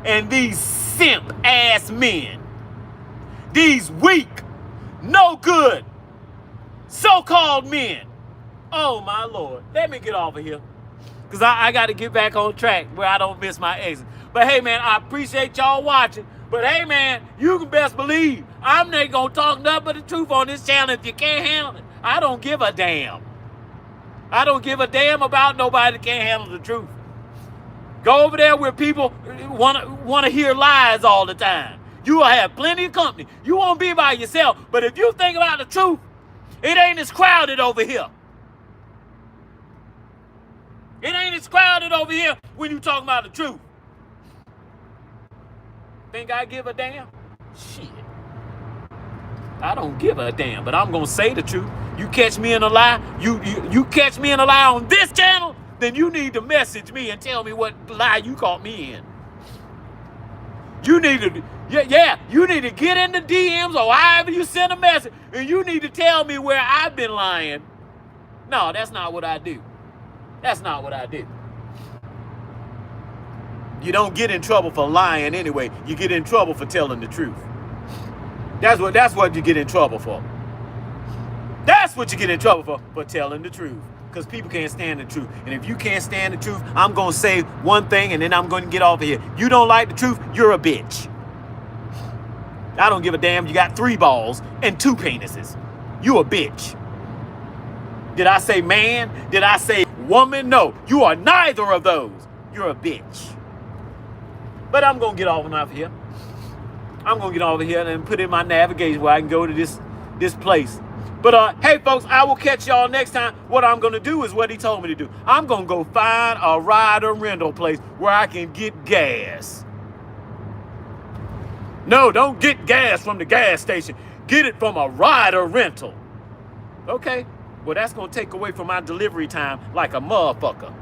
And these simp ass men, these weak, no good, so-called men. Oh my Lord, let me get off of here. Because I got to get back on track where I don't miss my exit. But hey man, I appreciate y'all watching. But hey man, you can best believe I'm not going to talk nothing but the truth on this channel if you can't handle it. I don't give a damn. I don't give a damn about nobody that can't handle the truth. Go over there where people want to hear lies all the time. You will have plenty of company. You won't be by yourself. But if you think about the truth, it ain't as crowded over here. It ain't as crowded over here when you talking about the truth. Think I give a damn? Shit. I don't give a damn, but I'm gonna say the truth. You catch me in a lie, you catch me in a lie on this channel, then you need to message me and tell me what lie you caught me in. You need to, you need to get in the DMs or however you send a message, and you need to tell me where I've been lying. No, that's not what I do. That's not what I do. You don't get in trouble for lying anyway. You get in trouble for telling the truth. That's what you get in trouble for. That's what you get in trouble for telling the truth. Because people can't stand the truth. And if you can't stand the truth, I'm going to say one thing and then I'm going to get off of here. You don't like the truth, you're a bitch. I don't give a damn. You got 3 balls and 2 penises. You a bitch. Did I say man? Did I say woman? No, you are neither of those. You're a bitch. But I'm going to get off of here. I'm going to get over here and put in my navigation where I can go to this place. But, hey, folks, I will catch y'all next time. What I'm going to do is what he told me to do. I'm going to go find a ride or rental place where I can get gas. No, don't get gas from the gas station. Get it from a ride or rental. Okay? Well, that's going to take away from my delivery time like a motherfucker.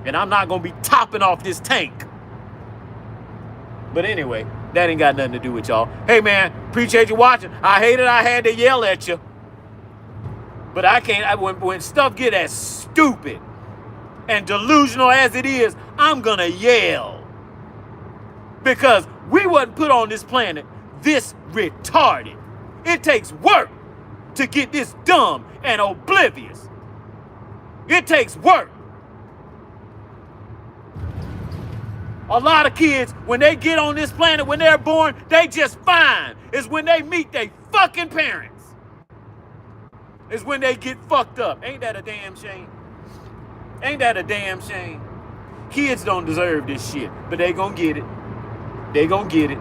And I'm not going to be topping off this tank. But anyway, that ain't got nothing to do with y'all. Hey, man, appreciate you watching. I hate it I had to yell at you. But I can't. When stuff get as stupid and delusional as it is, I'm going to yell. Because we wasn't put on this planet this retarded. It takes work to get this dumb and oblivious. It takes work. A lot of kids, when they get on this planet, when they're born, they just fine. It's when they meet their fucking parents. It's when they get fucked up. Ain't that a damn shame? Ain't that a damn shame? Kids don't deserve this shit, but they gonna get it. They gonna get it.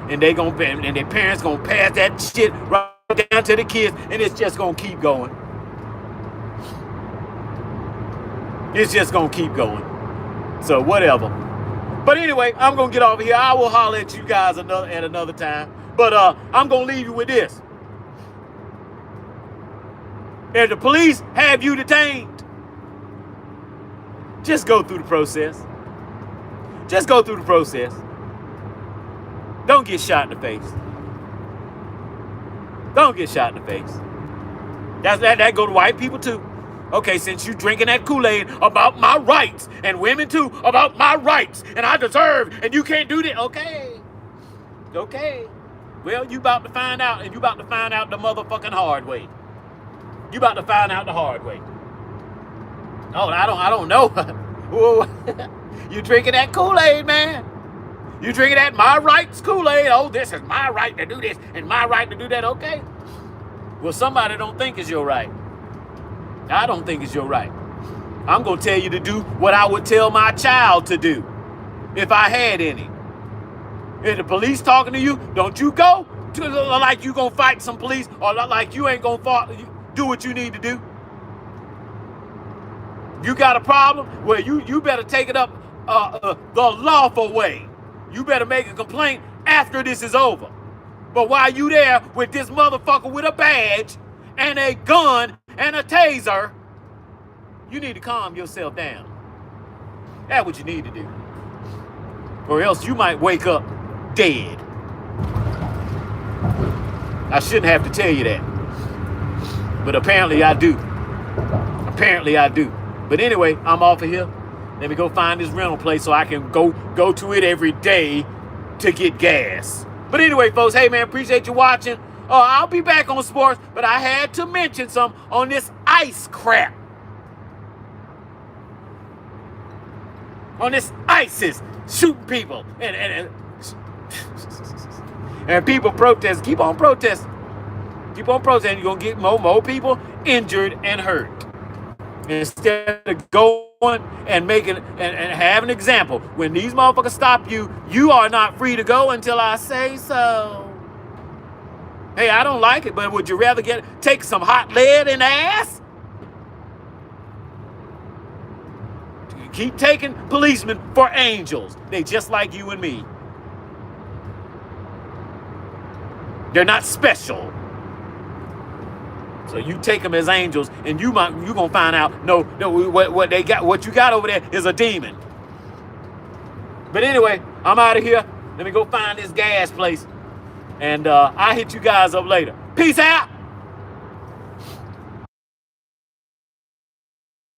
And they gonna, and their parents gonna pass that shit right down to the kids, and it's just gonna keep going. It's just gonna keep going. So whatever. But anyway, I'm going to get over here. I will holler at you guys at another time. But I'm going to leave you with this. If the police have you detained, just go through the process. Just go through the process. Don't get shot in the face. Don't get shot in the face. That go to white people too. Okay, since you drinking that Kool-Aid about my rights, and women too, about my rights, and I deserve, and you can't do that. Okay. Okay. Well, you about to find out, and you about to find out the motherfucking hard way. You about to find out the hard way. Oh, I don't know. You drinking that Kool-Aid, man. You drinking that my rights Kool-Aid. Oh, this is my right to do this, and my right to do that. Okay. Well, somebody don't think it's your right. I don't think it's your right. I'm going to tell you to do what I would tell my child to do if I had any. If the police talking to you, don't you go to like you going to fight some police or like you ain't going to do what you need to do. You got a problem? Well, you better take it up the lawful way. You better make a complaint after this is over. But while you there with this motherfucker with a badge and a gun and a taser, you need to calm yourself down. That's what you need to do. Or else you might wake up dead. I shouldn't have to tell you that. But apparently I do. Apparently I do. But anyway, I'm off of here. Let me go find this rental place so I can go to it every day to get gas. But anyway, folks, hey man, appreciate you watching. I'll be back on sports, but I had to mention some on this ice crap. On this ISIS shooting people and people protest. Keep on protesting. Keep on protesting. You're going to get more people injured and hurt. Instead of going and making and have an example. When these motherfuckers stop you, you are not free to go until I say so. Hey, I don't like it, but would you rather take some hot lead in the ass? Keep taking policemen for angels. They just like you and me. They're not special. So you take them as angels, and you gonna find out what they got, what you got over there is a demon. But anyway, I'm out of here. Let me go find this gas place, and I'll hit you guys up later. Peace out.